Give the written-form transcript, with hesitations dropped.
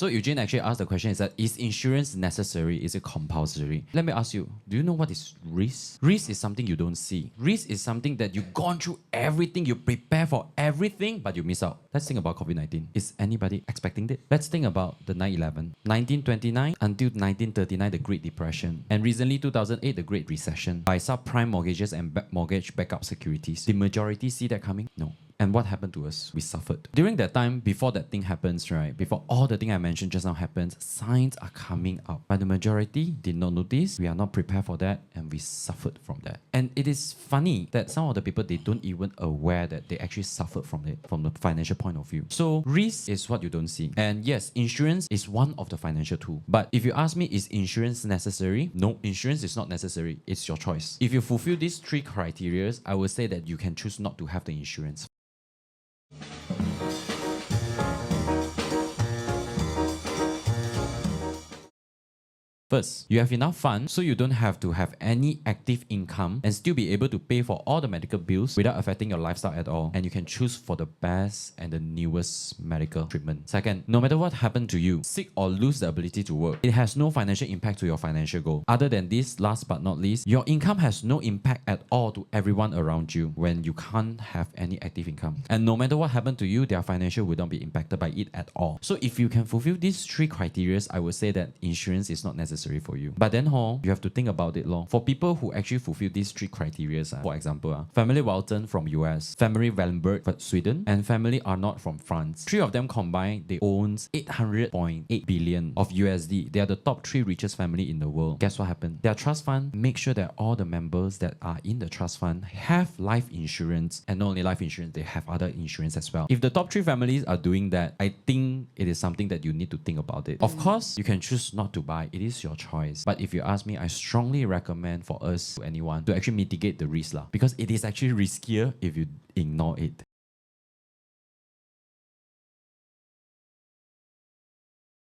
So Eugene actually asked the question is that, is insurance necessary? Is it compulsory? Let me ask you, do you know what is risk? Risk is something you don't see. Risk is something that you've gone through everything, you prepare for everything, but you miss out. Let's think about COVID-19. Is anybody expecting it? Let's think about the 9/11. 1929 until 1939, the Great Depression. And recently, 2008, the Great Recession. By subprime mortgages and mortgage backup securities. The majority see that coming? No. And what happened to us? We suffered. During that time, before that thing happens, right? Before all the thing I mentioned just now happens, signs are coming up. But the majority did not notice. We are not prepared for that, and we suffered from that. And it is funny that some of the people, they don't even aware that they actually suffered from it from the financial point of view. So risk is what you don't see. And yes, insurance is one of the financial tools. But if you ask me, is insurance necessary? No, insurance is not necessary. It's your choice. If you fulfill these 3 criteria, I would say that you can choose not to have the insurance. First, you have enough funds so you don't have to have any active income and still be able to pay for all the medical bills without affecting your lifestyle at all. And you can choose for the best and the newest medical treatment. Second, no matter what happened to you, sick or lose the ability to work, it has no financial impact to your financial goal. Other than this, last but not least, your income has no impact at all to everyone around you when you can't have any active income. And no matter what happened to you, their financial will not be impacted by it at all. So if you can fulfill these 3 criteria, I would say that insurance is not necessary for you. But then you have to think about it. For people who actually fulfill these 3 criteria, for example, family Walton from US, family Wallenberg from Sweden, and family Arnault from France. 3 of them combined, they own 800.8 billion of USD. They are the top 3 richest family in the world. Guess what happened? Their trust fund make sure that all the members that are in the trust fund have life insurance, and not only life insurance, they have other insurance as well. If the top 3 families are doing that, I think it is something that you need to think about it. Of course, you can choose not to buy. It is your choice. But if you ask me, I strongly recommend for us, anyone, to actually mitigate the risk, because it is actually riskier if you ignore it.